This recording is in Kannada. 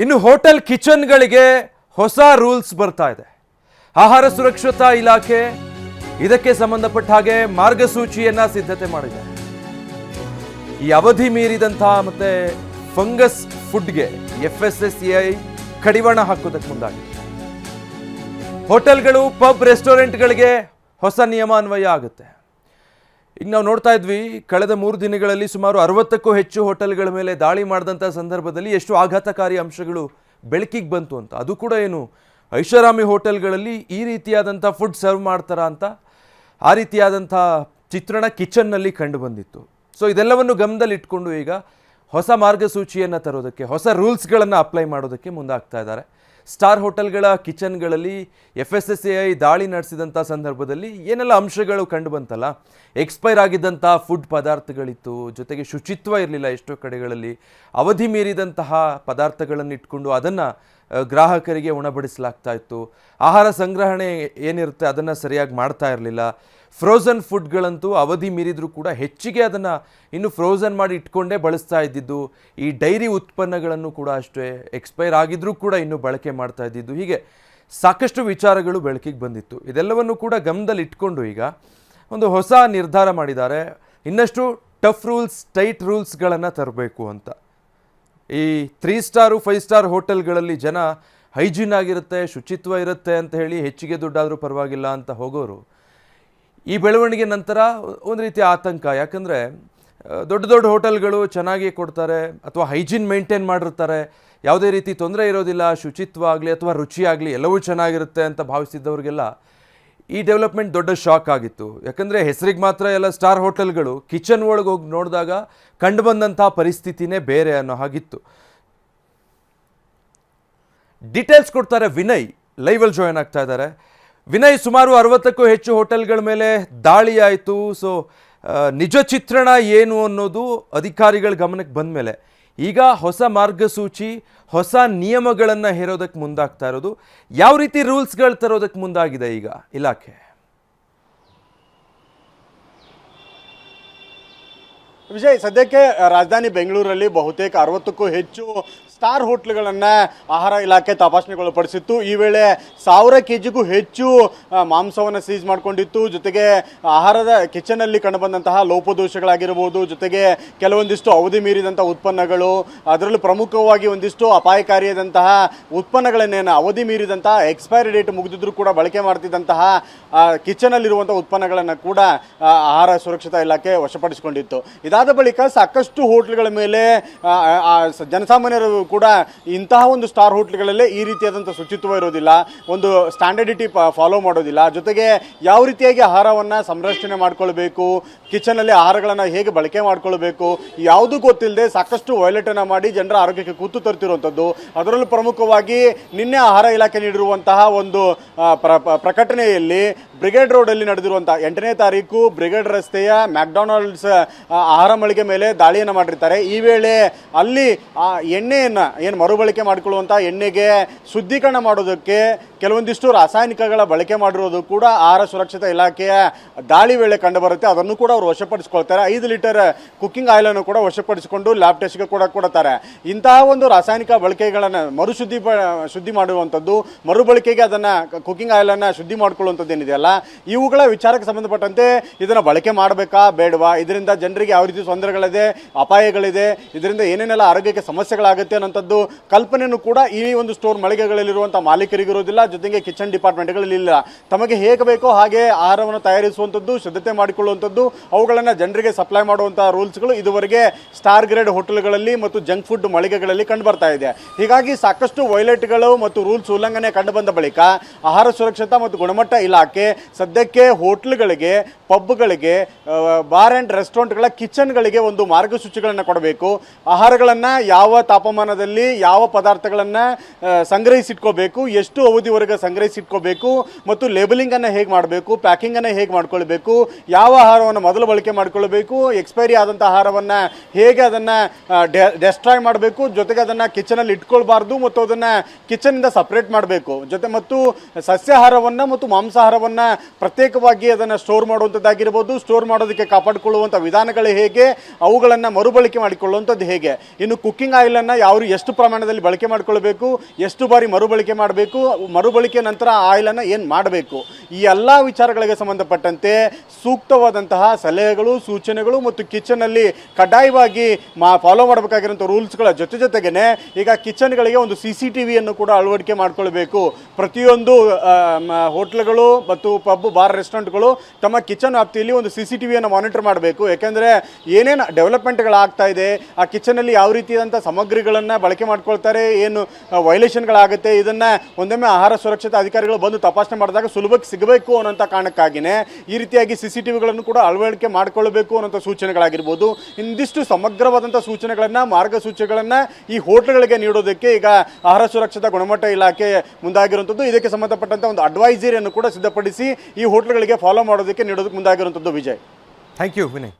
ಇನ್ನು ಹೋಟೆಲ್ ಕಿಚನ್ಗಳಿಗೆ ಹೊಸ ರೂಲ್ಸ್ ಬರ್ತಾ ಇದೆ. ಆಹಾರ ಸುರಕ್ಷತಾ ಇಲಾಖೆ ಇದಕ್ಕೆ ಸಂಬಂಧಪಟ್ಟ ಹಾಗೆ ಮಾರ್ಗಸೂಚಿಯನ್ನ ಸಿದ್ಧತೆ ಮಾಡಿದೆ. ಈ ಅವಧಿ ಮೀರಿದಂತಹ ಮತ್ತೆ ಫಂಗಸ್ ಫುಡ್ಗೆ FSSAI ಕಡಿವಾಣ ಹಾಕೋದಕ್ಕೆ ಮುಂದಾಗಿದೆ. ಹೋಟೆಲ್ಗಳು, ಪಬ್, ರೆಸ್ಟೋರೆಂಟ್ಗಳಿಗೆ ಹೊಸ ನಿಯಮ ಅನ್ವಯ ಆಗುತ್ತೆ. ಈಗ ನಾವು ನೋಡ್ತಾ ಇದ್ವಿ, ಕಳೆದ 3 ದಿನಗಳಲ್ಲಿ ಸುಮಾರು 60ಕ್ಕೂ ಹೆಚ್ಚು ಹೋಟೆಲ್ಗಳ ಮೇಲೆ ದಾಳಿ ಮಾಡಿದಂಥ ಸಂದರ್ಭದಲ್ಲಿ ಎಷ್ಟು ಆಘಾತಕಾರಿ ಅಂಶಗಳು ಬೆಳಕಿಗೆ ಬಂತು ಅಂತ. ಅದು ಕೂಡ ಏನು ಐಷಾರಾಮಿ ಹೋಟೆಲ್ಗಳಲ್ಲಿ ಈ ರೀತಿಯಾದಂಥ ಫುಡ್ ಸರ್ವ್ ಮಾಡ್ತಾರಾ ಅಂತ ಆ ರೀತಿಯಾದಂಥ ಚಿತ್ರಣ ಕಿಚನ್ನಲ್ಲಿ ಕಂಡು ಬಂದಿತ್ತು. ಸೊ ಇದೆಲ್ಲವನ್ನು ಗಮನದಲ್ಲಿ ಇಟ್ಕೊಂಡು ಈಗ ಹೊಸ ಮಾರ್ಗಸೂಚಿಯನ್ನು ತರೋದಕ್ಕೆ, ಹೊಸ ರೂಲ್ಸ್ಗಳನ್ನು ಅಪ್ಲೈ ಮಾಡೋದಕ್ಕೆ ಮುಂದಾಗ್ತಾ ಇದ್ದಾರೆ. ಸ್ಟಾರ್ ಹೋಟೆಲ್ಗಳ ಕಿಚನ್ಗಳಲ್ಲಿ FSSAI ದಾಳಿ ನಡೆಸಿದಂಥ ಸಂದರ್ಭದಲ್ಲಿ ಏನೆಲ್ಲ ಅಂಶಗಳು ಕಂಡು ಬಂತಲ್ಲ, ಎಕ್ಸ್ಪೈರ್ ಆಗಿದ್ದಂಥ ಫುಡ್ ಪದಾರ್ಥಗಳಿತ್ತು, ಜೊತೆಗೆ ಶುಚಿತ್ವ ಇರಲಿಲ್ಲ, ಎಷ್ಟೋ ಕಡೆಗಳಲ್ಲಿ ಅವಧಿ ಮೀರಿದಂತಹ ಪದಾರ್ಥಗಳನ್ನು ಇಟ್ಕೊಂಡು ಅದನ್ನು ಗ್ರಾಹಕರಿಗೆ ಉಣಬಡಿಸಲಾಗ್ತಾ ಇತ್ತು. ಆಹಾರ ಸಂಗ್ರಹಣೆ ಏನಿರುತ್ತೆ ಅದನ್ನು ಸರಿಯಾಗಿ ಮಾಡ್ತಾ ಇರಲಿಲ್ಲ. ಫ್ರೋಝನ್ ಫುಡ್ಗಳಂತೂ ಅವಧಿ ಮೀರಿದರೂ ಕೂಡ ಹೆಚ್ಚಿಗೆ ಅದನ್ನು ಇನ್ನು ಫ್ರೋಝನ್ ಮಾಡಿ ಇಟ್ಕೊಂಡೇ ಬಳಸ್ತಾ ಇದ್ದಿದ್ದು. ಈ ಡೈರಿ ಉತ್ಪನ್ನಗಳನ್ನು ಕೂಡ ಅಷ್ಟೇ ಎಕ್ಸ್ಪೈರ್ ಆಗಿದ್ರೂ ಕೂಡ ಇನ್ನೂ ಬಳಕೆ ಮಾಡ್ತಾ ಇದ್ದಿದ್ದು. ಹೀಗೆ ಸಾಕಷ್ಟು ವಿಚಾರಗಳು ಬೆಳಕಿಗೆ ಬಂದಿತ್ತು. ಇದೆಲ್ಲವನ್ನು ಕೂಡ ಗಮನದಲ್ಲಿ ಇಟ್ಕೊಂಡು ಈಗ ಒಂದು ಹೊಸ ನಿರ್ಧಾರ ಮಾಡಿದ್ದಾರೆ. ಇನ್ನಷ್ಟು ಟಫ್ ರೂಲ್ಸ್, ಟೈಟ್ ರೂಲ್ಸ್ಗಳನ್ನು ತರಬೇಕು ಅಂತ. ಈ 3 ಸ್ಟಾರು 5 ಸ್ಟಾರ್ ಹೋಟೆಲ್ಗಳಲ್ಲಿ ಜನ ಹೈಜೀನ್ ಆಗಿರುತ್ತೆ, ಶುಚಿತ್ವ ಇರುತ್ತೆ ಅಂತ ಹೇಳಿ ಹೆಚ್ಚಿಗೆ ದುಡ್ಡಾದರೂ ಪರವಾಗಿಲ್ಲ ಅಂತ ಹೋಗೋರು ಈ ಬೆಳವಣಿಗೆ ನಂತರ ಒಂದು ರೀತಿ ಆತಂಕ. ಯಾಕಂದರೆ ದೊಡ್ಡ ದೊಡ್ಡ ಹೋಟೆಲ್ಗಳು ಚೆನ್ನಾಗಿ ಕೊಡ್ತಾರೆ ಅಥವಾ ಹೈಜೀನ್ ಮೇಂಟೈನ್ ಮಾಡಿರ್ತಾರೆ, ಯಾವುದೇ ರೀತಿ ತೊಂದರೆ ಇರೋದಿಲ್ಲ, ಶುಚಿತ್ವ ಆಗಲಿ ಅಥವಾ ರುಚಿ ಆಗಲಿ ಎಲ್ಲವೂ ಚೆನ್ನಾಗಿರುತ್ತೆ ಅಂತ ಭಾವಿಸಿದ್ದವ್ರಿಗೆಲ್ಲ ಈ ಡೆವಲಪ್ಮೆಂಟ್ ದೊಡ್ಡ ಶಾಕ್ ಆಗಿತ್ತು. ಯಾಕಂದರೆ ಹೆಸರಿಗೆ ಮಾತ್ರ ಎಲ್ಲ ಸ್ಟಾರ್ ಹೋಟೆಲ್ಗಳು, ಕಿಚನ್ ಒಳಗೆ ಹೋಗಿ ನೋಡಿದಾಗ ಕಂಡು ಬಂದಂಥ ಪರಿಸ್ಥಿತಿನೇ ಬೇರೆ ಅನ್ನೋ ಹಾಗಿತ್ತು. ಡೀಟೇಲ್ಸ್ ಕೊಡ್ತಾರೆ ವಿನಯ್, ಲೈವಲ್ಲಿ ಜಾಯ್ನ್ ಆಗ್ತಾ ಇದ್ದಾರೆ. ವಿನಯ್, ಸುಮಾರು 60ಕ್ಕೂ ಹೆಚ್ಚು ಹೋಟೆಲ್ಗಳ ಮೇಲೆ ದಾಳಿ ಆಯಿತು. ಸೊ ನಿಜ ಚಿತ್ರಣ ಏನು ಅನ್ನೋದು ಅಧಿಕಾರಿಗಳ ಗಮನಕ್ಕೆ ಬಂದ ಮೇಲೆ ಈಗ ಹೊಸ ಮಾರ್ಗಸೂಚಿ, ಹೊಸ ನಿಯಮಗಳನ್ನು ಹೇರೋದಕ್ಕೆ ಮುಂದಾಗ್ತಾ ಇರೋದು. ಯಾವ ರೀತಿ ರೂಲ್ಸ್ಗಳು ತರೋದಕ್ಕೆ ಮುಂದಾಗಿದೆ ಈಗ ಇಲಾಖೆ? ವಿಜಯ್, ಸದ್ಯಕ್ಕೆ ರಾಜಧಾನಿ ಬೆಂಗಳೂರಲ್ಲಿ ಬಹುತೇಕ 60ಕ್ಕೂ ಹೆಚ್ಚು ಸ್ಟಾರ್ ಹೋಟ್ಲ್ಗಳನ್ನು ಆಹಾರ ಇಲಾಖೆ ತಪಾಸಣೆಗೊಳಪಡಿಸಿತ್ತು. ಈ ವೇಳೆ 1000 kgಗೂ ಹೆಚ್ಚು ಮಾಂಸವನ್ನು ಸೀಸ್ ಮಾಡಿಕೊಂಡಿತ್ತು. ಜೊತೆಗೆ ಆಹಾರದ ಕಿಚನಲ್ಲಿ ಕಂಡುಬಂದಂತಹ ಲೋಪದೋಷಗಳಾಗಿರ್ಬೋದು, ಜೊತೆಗೆ ಕೆಲವೊಂದಿಷ್ಟು ಅವಧಿ ಮೀರಿದಂಥ ಉತ್ಪನ್ನಗಳು, ಅದರಲ್ಲೂ ಪ್ರಮುಖವಾಗಿ ಒಂದಿಷ್ಟು ಅಪಾಯಕಾರಿಯಾದಂತಹ ಉತ್ಪನ್ನಗಳನ್ನೇನು ಅವಧಿ ಮೀರಿದಂಥ ಎಕ್ಸ್ಪೈರಿ ಡೇಟ್ ಮುಗಿದಿದ್ರೂ ಕೂಡ ಬಳಕೆ ಮಾಡ್ತಿದ್ದಂತಹ ಕಿಚನಲ್ಲಿರುವಂಥ ಉತ್ಪನ್ನಗಳನ್ನು ಕೂಡ ಆಹಾರ ಸುರಕ್ಷತಾ ಇಲಾಖೆ ವಶಪಡಿಸಿಕೊಂಡಿತ್ತು. ಇದಾದ ಬಳಿಕ ಸಾಕಷ್ಟು ಹೋಟ್ಲ್ಗಳ ಮೇಲೆ ಜನಸಾಮಾನ್ಯರು ಕೂಡ ಇಂತಹ ಒಂದು ಸ್ಟಾರ್ ಹೋಟ್ಲ್ಗಳಲ್ಲೇ ಈ ರೀತಿಯಾದಂಥ ಶುಚಿತ್ವ ಇರೋದಿಲ್ಲ, ಒಂದು ಸ್ಟ್ಯಾಂಡರ್ಡಿಟಿ ಫಾಲೋ ಮಾಡೋದಿಲ್ಲ, ಜೊತೆಗೆ ಯಾವ ರೀತಿಯಾಗಿ ಆಹಾರವನ್ನು ಸಂರಕ್ಷಣೆ ಮಾಡ್ಕೊಳ್ಬೇಕು, ಕಿಚನಲ್ಲಿ ಆಹಾರಗಳನ್ನು ಹೇಗೆ ಬಳಕೆ ಮಾಡ್ಕೊಳ್ಬೇಕು, ಯಾವುದೂ ಗೊತ್ತಿಲ್ಲದೆ ಸಾಕಷ್ಟು ವೈಲೇಟನ್ನು ಮಾಡಿ ಜನರ ಆರೋಗ್ಯಕ್ಕೆ ಕೂತು ತರ್ತಿರುವಂಥದ್ದು. ಅದರಲ್ಲೂ ಪ್ರಮುಖವಾಗಿ ನಿನ್ನೆ ಆಹಾರ ಇಲಾಖೆ ನೀಡಿರುವಂತಹ ಒಂದು ಪ್ರಕಟಣೆಯಲ್ಲಿ ಬ್ರಿಗೇಡ್ ರೋಡಲ್ಲಿ ನಡೆದಿರುವಂಥ 8ನೇ ತಾರೀಕು ಬ್ರಿಗೇಡ್ ರಸ್ತೆಯ ಮ್ಯಾಕ್ಡೊನಾಲ್ಡ್ಸ್ ಆಹಾರ ಮಳಿಗೆ ಮೇಲೆ ದಾಳಿಯನ್ನು ಮಾಡಿರ್ತಾರೆ. ಈ ವೇಳೆ ಅಲ್ಲಿ ಆ ಎಣ್ಣೆಯನ್ನು ಏನು ಮರುಬಳಕೆ ಮಾಡಿಕೊಳ್ಳುವಂಥ ಎಣ್ಣೆಗೆ ಶುದ್ಧೀಕರಣ ಮಾಡೋದಕ್ಕೆ ಕೆಲವೊಂದಿಷ್ಟು ರಾಸಾಯನಿಕಗಳ ಬಳಕೆ ಮಾಡಿರೋದು ಕೂಡ ಆಹಾರ ಸುರಕ್ಷತಾ ಇಲಾಖೆಯ ದಾಳಿ ವೇಳೆ ಕಂಡುಬರುತ್ತೆ. ಅದನ್ನು ಕೂಡ ಅವರು ವಶಪಡಿಸಿಕೊಳ್ತಾರೆ. 5 ಲೀಟರ್ ಕುಕ್ಕಿಂಗ್ ಆಯಿಲನ್ನು ಕೂಡ ವಶಪಡಿಸಿಕೊಂಡು ಲ್ಯಾಬ್ ಟೆಸ್ಟ್ಗೆ ಕೂಡ ಕೊಡ್ತಾರೆ. ಇಂತಹ ಒಂದು ರಾಸಾಯನಿಕ ಬಳಕೆಗಳನ್ನು ಶುದ್ಧಿ ಮಾಡುವಂಥದ್ದು, ಮರುಬಳಕೆಗೆ ಅದನ್ನು ಕುಕ್ಕಿಂಗ್ ಆಯಿಲನ್ನು ಶುದ್ಧಿ ಮಾಡ್ಕೊಳ್ಳುವಂಥದ್ದು ಏನಿದೆಯಲ್ಲ, ಇವುಗಳ ವಿಚಾರಕ್ಕೆ ಸಂಬಂಧಪಟ್ಟಂತೆ ಇದನ್ನು ಬಳಕೆ ಮಾಡಬೇಕಾ ಬೇಡವಾ, ಇದರಿಂದ ಜನರಿಗೆ ಯಾವ ರೀತಿ ತೊಂದರೆಗಳಿದೆ, ಅಪಾಯಗಳಿದೆ, ಇದರಿಂದ ಏನೇನೆಲ್ಲ ಆರೋಗ್ಯಕ್ಕೆ ಸಮಸ್ಯೆಗಳಾಗುತ್ತೆ ಅನ್ನೋಂಥದ್ದು ಕಲ್ಪನೆಯೂ ಕೂಡ ಈ ಒಂದು ಸ್ಟೋರ್ ಮಳಿಗೆಗಳಲ್ಲಿರುವಂಥ ಮಾಲೀಕರಿಗಿರೋದಿಲ್ಲ, ಜೊತೆಗೆ ಕಿಚನ್ ಡಿಪಾರ್ಟ್ಮೆಂಟ್ಗಳಲ್ಲಿ ಇಲ್ಲ. ತಮಗೆ ಹೇಗೆ ಬೇಕೋ ಹಾಗೆ ಆಹಾರವನ್ನು ತಯಾರಿಸುವಂಥದ್ದು, ಸಿದ್ಧತೆ ಮಾಡಿಕೊಳ್ಳುವಂಥದ್ದು, ಅವುಗಳನ್ನು ಜನರಿಗೆ ಸಪ್ಲೈ ಮಾಡುವಂಥ ರೂಲ್ಸ್ಗಳು ಇದುವರೆಗೆ ಸ್ಟಾರ್ ಗ್ರೇಡ್ ಹೋಟೆಲ್ಗಳಲ್ಲಿ ಮತ್ತು ಜಂಕ್ ಫುಡ್ ಮಳಿಗೆಗಳಲ್ಲಿ ಕಂಡು ಬರ್ತಾ ಇದೆ. ಹೀಗಾಗಿ ಸಾಕಷ್ಟು ವೈಲೇಟ್ಗಳು ಮತ್ತು ರೂಲ್ಸ್ ಉಲ್ಲಂಘನೆ ಕಂಡು ಬಂದ ಬಳಿಕ ಆಹಾರ ಸುರಕ್ಷತಾ ಮತ್ತು ಗುಣಮಟ್ಟ ಇಲಾಖೆ ಸದ್ಯಕ್ಕೆ ಹೋಟ್ಲ್ಗಳಿಗೆ, ಪಬ್ಗಳಿಗೆ, ಬಾರ್ ಆ್ಯಂಡ್ ರೆಸ್ಟೋರೆಂಟ್ಗಳ ಕಿಚನ್ಗಳಿಗೆ ಒಂದು ಮಾರ್ಗಸೂಚಿಗಳನ್ನು ಕೊಡಬೇಕು. ಆಹಾರಗಳನ್ನು ಯಾವ ತಾಪಮಾನದಲ್ಲಿ ಯಾವ ಪದಾರ್ಥಗಳನ್ನು ಸಂಗ್ರಹಿಸಿಟ್ಕೋಬೇಕು, ಎಷ್ಟು ಅವಧಿವರೆಗೆ ಸಂಗ್ರಹಿಸಿಟ್ಕೋಬೇಕು, ಮತ್ತು ಲೇಬಲಿಂಗನ್ನು ಹೇಗೆ ಮಾಡಬೇಕು, ಪ್ಯಾಕಿಂಗನ್ನು ಹೇಗೆ ಮಾಡ್ಕೊಳ್ಬೇಕು, ಯಾವ ಆಹಾರವನ್ನು ಮೊದಲು ಬಳಕೆ ಮಾಡಿಕೊಳ್ಬೇಕು, ಎಕ್ಸ್ಪೈರಿ ಆದಂಥ ಆಹಾರವನ್ನು ಹೇಗೆ ಅದನ್ನು ಡೆಸ್ಟ್ರಾಯ್ ಮಾಡಬೇಕು, ಜೊತೆಗೆ ಅದನ್ನು ಕಿಚನಲ್ಲಿ ಇಟ್ಕೊಳ್ಬಾರ್ದು ಮತ್ತು ಅದನ್ನು ಕಿಚನಿಂದ ಸಪ್ರೇಟ್ ಮಾಡಬೇಕು, ಮತ್ತು ಸಸ್ಯಾಹಾರವನ್ನು ಮತ್ತು ಮಾಂಸಾಹಾರವನ್ನು ಪ್ರತ್ಯೇಕವಾಗಿ ಅದನ್ನು ಸ್ಟೋರ್ ಮಾಡುವಂಥ ಮಾಡುವಂಥದ್ದಾಗಿರ್ಬೋದು, ಸ್ಟೋರ್ ಮಾಡೋದಕ್ಕೆ ಕಾಪಾಡಿಕೊಳ್ಳುವಂಥ ವಿಧಾನಗಳು ಹೇಗೆ, ಅವುಗಳನ್ನು ಮರುಬಳಕೆ ಮಾಡಿಕೊಳ್ಳುವಂಥದ್ದು ಹೇಗೆ, ಇನ್ನು ಕುಕ್ಕಿಂಗ್ ಆಯಿಲನ್ನು ಎಷ್ಟು ಪ್ರಮಾಣದಲ್ಲಿ ಬಳಕೆ ಮಾಡಿಕೊಳ್ಬೇಕು, ಎಷ್ಟು ಬಾರಿ ಮರುಬಳಕೆ ಮಾಡಬೇಕು, ಮರುಬಳಕೆ ನಂತರ ಆ ಆಯಿಲನ್ನು ಏನು ಮಾಡಬೇಕು, ಈ ಎಲ್ಲ ವಿಚಾರಗಳಿಗೆ ಸಂಬಂಧಪಟ್ಟಂತೆ ಸೂಕ್ತವಾದಂತಹ ಸಲಹೆಗಳು, ಸೂಚನೆಗಳು ಮತ್ತು ಕಿಚನಲ್ಲಿ ಕಡ್ಡಾಯವಾಗಿ ಫಾಲೋ ಮಾಡಬೇಕಾಗಿರುವಂಥ ರೂಲ್ಸ್ಗಳ ಜೊತೆಗೇನೆ ಈಗ ಕಿಚನ್ಗಳಿಗೆ ಒಂದು CCTV ಕೂಡ ಅಳವಡಿಕೆ ಮಾಡ್ಕೊಳ್ಬೇಕು. ಪ್ರತಿಯೊಂದು ಹೋಟ್ಲ್ಗಳು ಮತ್ತು ಪಬ್, ಬಾರ್, ರೆಸ್ಟೋರೆಂಟ್ಗಳು ತಮ್ಮ ಕಿಚನ್ ವ್ಯಾಪ್ತಿಯಲ್ಲಿ ಒಂದು CCTV ಮಾನಿಟರ್ ಮಾಡಬೇಕು. ಯಾಕೆಂದರೆ ಏನೇನು ಡೆವಲಪ್ಮೆಂಟ್ಗಳಾಗ್ತಾ ಇದೆ, ಆ ಕಿಚನಲ್ಲಿ ಯಾವ ರೀತಿಯಾದಂಥ ಸಾಮಗ್ರಿಗಳನ್ನು ಬಳಕೆ ಮಾಡ್ಕೊಳ್ತಾರೆ, ಏನು ವೈಲೇಷನ್ಗಳಾಗುತ್ತೆ, ಇದನ್ನು ಒಂದೊಮ್ಮೆ ಆಹಾರ ಸುರಕ್ಷತಾ ಅಧಿಕಾರಿಗಳು ಬಂದು ತಪಾಸಣೆ ಮಾಡಿದಾಗ ಸುಲಭಕ್ಕೆ ಸಿಗಬೇಕು ಅನ್ನೋಂಥ ಕಾರಣಕ್ಕಾಗಿಯೇ ಈ ರೀತಿಯಾಗಿ CCTVಗಳನ್ನು ಕೂಡ ಅಳವಡಿಕೆ ಮಾಡಿಕೊಳ್ಳಬೇಕು ಅನ್ನೋಂಥ ಸೂಚನೆಗಳಾಗಿರ್ಬೋದು. ಇಂದಿಷ್ಟು ಸಮಗ್ರವಾದಂಥ ಸೂಚನೆಗಳನ್ನು, ಮಾರ್ಗಸೂಚಿಗಳನ್ನು ಈ ಹೋಟ್ಲ್ಗಳಿಗೆ ನೀಡೋದಕ್ಕೆ ಈಗ ಆಹಾರ ಸುರಕ್ಷತಾ ಗುಣಮಟ್ಟ ಇಲಾಖೆ ಮುಂದಾಗಿರುವಂಥದ್ದು. ಇದಕ್ಕೆ ಸಂಬಂಧಪಟ್ಟಂಥ ಒಂದು ಅಡ್ವೈಸರಿಯನ್ನು ಕೂಡ ಸಿದ್ಧಪಡಿಸಿ ಈ ಹೋಟ್ಲ್ಗಳಿಗೆ ಫಾಲೋ ಮಾಡೋದಕ್ಕೆ ನೀಡೋದಕ್ಕೆ ಮುಂದಾಗಿರುವಂಥದ್ದು. Vijay, thank you Vinay.